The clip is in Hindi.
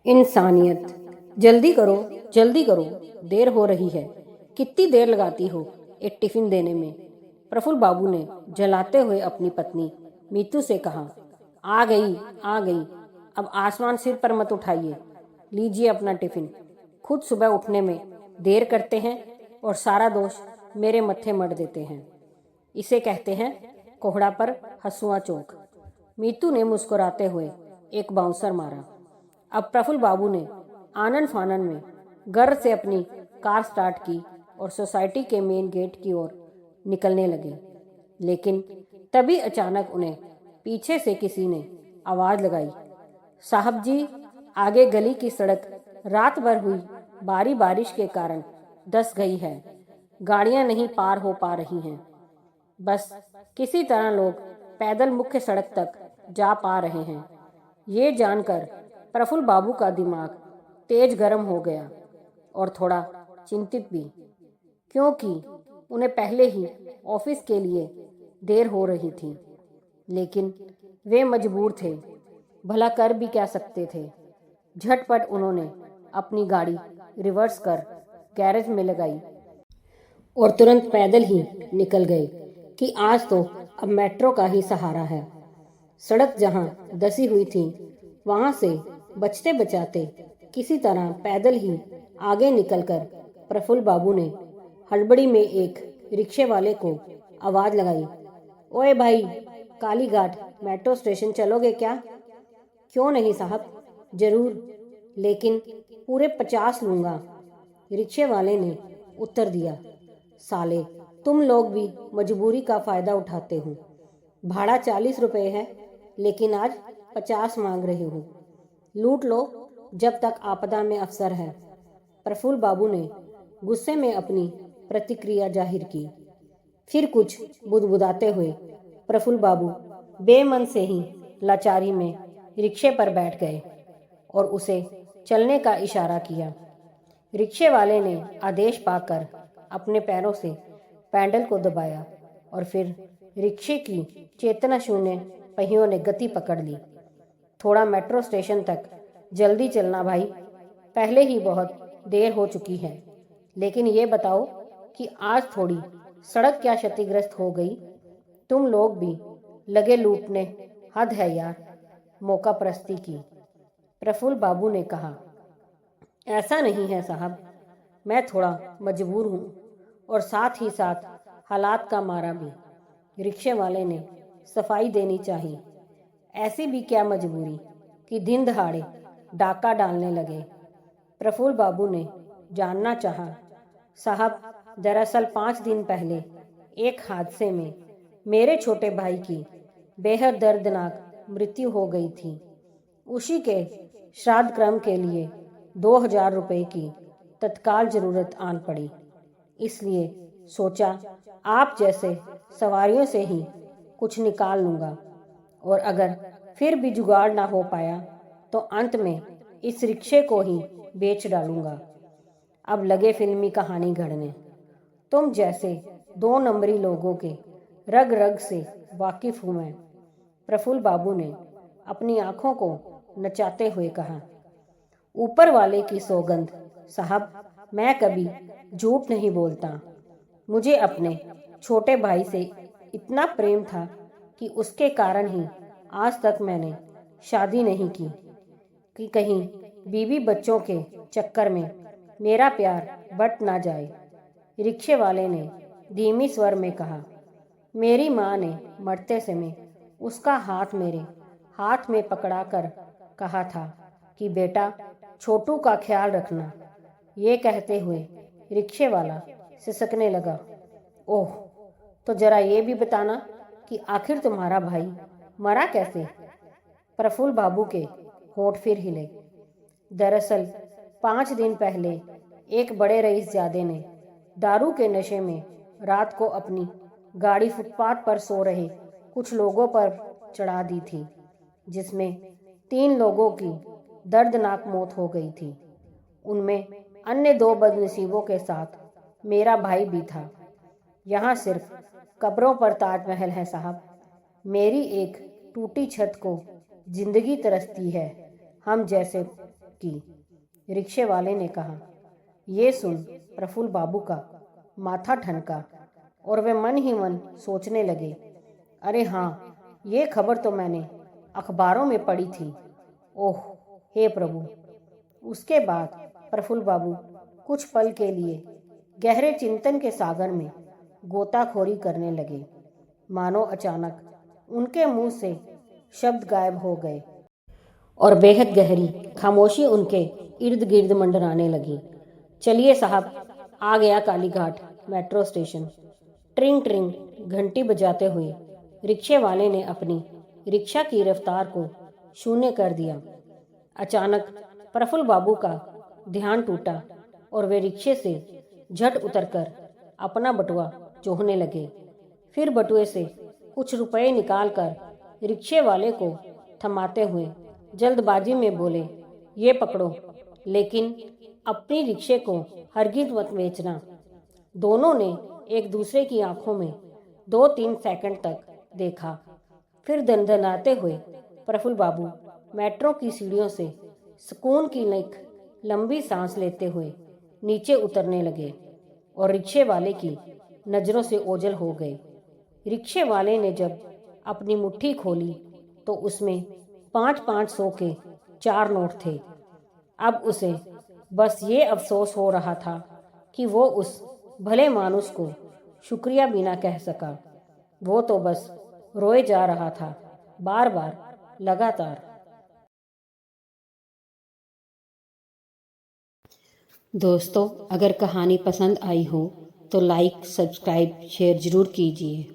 इंसानियत। जल्दी करो, जल्दी करो, देर हो रही है। कितनी देर लगाती हो एक टिफिन देने में? प्रफुल्ल बाबू ने जलाते हुए अपनी पत्नी मीतू से कहा। आ गई, आ गई। अब आसमान सिर पर मत उठाइए। लीजिए अपना टिफिन। खुद सुबह उठने में देर करते हैं और सारा दोष मेरे मत्थे मढ़ देते हैं। इसे कहते हैं कोहड़ा पर हंसुआ चौक। मीतू ने मुस्कुराते हुए एक बाउंसर मारा। अब प्रफुल्ल बाबू ने आनन फानन में गर्व से अपनी कार स्टार्ट की और सोसाइटी के मेन गेट की ओर निकलने लगे। लेकिन तभी अचानक उन्हें पीछे से किसी ने आवाज लगाई। साहब जी, आगे गली की सड़क रात भर हुई भारी बारिश के कारण धंस गई है। गाड़ियां नहीं पार हो पा रही हैं। बस किसी तरह लोग पैदल मुख्य सड़क तक जा पा रहे हैं। ये जानकर प्रफुल्ल बाबू का दिमाग तेज गर्म हो गया और थोड़ा चिंतित भी, क्योंकि उन्हें पहले ही ऑफिस के लिए देर हो रही थी। लेकिन वे मजबूर थे, भला कर भी क्या सकते थे। झटपट उन्होंने अपनी गाड़ी रिवर्स कर गैरेज में लगाई और तुरंत पैदल ही निकल गए कि आज तो अब मेट्रो का ही सहारा है। सड़क जहां धसी हुई थी वहां से बचते बचाते किसी तरह पैदल ही आगे निकलकर प्रफुल्ल बाबू ने हड़बड़ी में एक रिक्शे वाले को आवाज लगाई। ओए भाई, कालीघाट मेट्रो स्टेशन चलोगे क्या? क्यों नहीं साहब, जरूर, लेकिन पूरे 50 लूंगा, रिक्शे वाले ने उत्तर दिया। साले, तुम लोग भी मजबूरी का फायदा उठाते हो। भाड़ा 40 रुपए है, लेकिन आज 50 मांग रहे हो। लूट लो जब तक आपदा में अवसर है। प्रफुल्ल बाबू ने गुस्से में अपनी प्रतिक्रिया जाहिर की। फिर कुछ बुदबुदाते हुए प्रफुल्ल बाबू बेमन से ही लाचारी में रिक्शे पर बैठ गए और उसे चलने का इशारा किया। रिक्शे वाले ने आदेश पाकर अपने पैरों से पैडल को दबाया और फिर रिक्शे की चेतना शून्य पहियों ने गति पकड़ ली। थोड़ा मेट्रो स्टेशन तक जल्दी चलना भाई, पहले ही बहुत देर हो चुकी है। लेकिन ये बताओ कि आज थोड़ी सड़क क्या क्षतिग्रस्त हो गई? तुम लोग भी लगे लूटने, हद है यार। मौका परस्ती की। प्रफुल्ल बाबू ने कहा। ऐसा नहीं है साहब, मैं थोड़ा मजबूर हूँ और साथ ही साथ हालात का मारा भी। रिक्शे वाले ने सफाई देनी चाहिए। ऐसी भी क्या मजबूरी कि दिन दहाड़े डाका डालने लगे? प्रफुल्ल बाबू ने जानना चाहा। साहब, दरअसल 5 दिन पहले एक हादसे में मेरे छोटे भाई की बेहद दर्दनाक मृत्यु हो गई थी। उसी के श्राद्ध क्रम के लिए 2000 रुपए की तत्काल जरूरत आन पड़ी। इसलिए सोचा आप जैसे सवारियों से ही कुछ निकाल लूँगा, और अगर फिर भी जुगाड़ ना हो पाया तो अंत में इस रिक्शे को ही बेच डालूंगा। अब लगे फिल्मी कहानी गढ़ने। तुम जैसे 2 नंबरी लोगों के रग रग से वाकिफ हूँ मैं। प्रफुल्ल बाबू ने अपनी आंखों को नचाते हुए कहा। ऊपर वाले की सौगंध साहब, मैं कभी झूठ नहीं बोलता। मुझे अपने छोटे भाई से इतना प्रेम था कि उसके कारण ही आज तक मैंने शादी नहीं की कि कहीं बीवी बच्चों के चक्कर में मेरा प्यार बट ना जाए। रिक्शे वाले ने धीमी स्वर में कहा। मेरी माँ ने मरते समय उसका हाथ मेरे हाथ में पकड़ा कर कहा था कि बेटा, छोटू का ख्याल रखना। ये कहते हुए रिक्शे वाला सिसकने लगा। ओह, तो जरा ये भी बताना कि आखिर तुम्हारा भाई मरा कैसे? प्रफुल्ल बाबू के होंठ फिर हिले। दरअसल 5 दिन पहले एक बड़े रईसजादे ने दारू के नशे में रात को अपनी गाड़ी फुटपाथ पर सो रहे कुछ लोगों पर चढ़ा दी थी, जिसमें 3 लोगों की दर्दनाक मौत हो गई थी। उनमें अन्य 2 बदनसीबों के साथ मेरा भाई भी था। यहाँ सिर्फ कब्रों पर ताजमहल है साहब। मेरी एक टूटी छत को जिंदगी तरसती है हम जैसे की। रिक्शे वाले ने कहा। ये सुन प्रफुल्ल बाबू का माथा ठनका और वे मन ही मन सोचने लगे, अरे हाँ, ये खबर तो मैंने अखबारों में पढ़ी थी। ओह हे प्रभु। उसके बाद प्रफुल्ल बाबू कुछ पल के लिए गहरे चिंतन के सागर में गोताखोरी करने लगे। मानो अचानक उनके मुंह से शब्द गायब हो गए और बेहद गहरी खामोशी उनके इर्द गिर्द मंडराने लगी। चलिए साहब, आ गया कालीघाट मेट्रो स्टेशन। ट्रिंग ट्रिंग घंटी बजाते हुए रिक्शे वाले ने अपनी रिक्शा की रफ्तार को शून्य कर दिया। अचानक प्रफुल्ल बाबू का ध्यान टूटा और वे रिक्शे से झट उतरकर अपना बटुआ जोहने लगे। फिर बटुए से कुछ रुपए निकालकर रिक्शे वाले को थमाते हुए जल्दबाजी में बोले, ये पकड़ो, लेकिन अपनी रिक्शे को हरगिज मत बेचना। दोनों ने एक दूसरे की आंखों में 2-3 सेकंड तक देखा। फिर दनदनाते हुए प्रफुल्ल बाबू मेट्रो की सीढ़ियों से सुकून की एक लंबी सांस लेते हुए नीचे उतरने लगे और रिक्शे वाले की नजरों से ओझल हो गए। रिक्शे वाले ने जब अपनी मुट्ठी खोली तो उसमें 5-5 सौ के 4 नोट थे। अब उसे बस ये अफसोस हो रहा था कि वो उस भले मानुस को शुक्रिया भी ना कह सका। वो तो बस रोए जा रहा था, बार बार, लगातार। दोस्तों, अगर कहानी पसंद आई हो तो लाइक, सब्सक्राइब, शेयर ज़रूर कीजिए।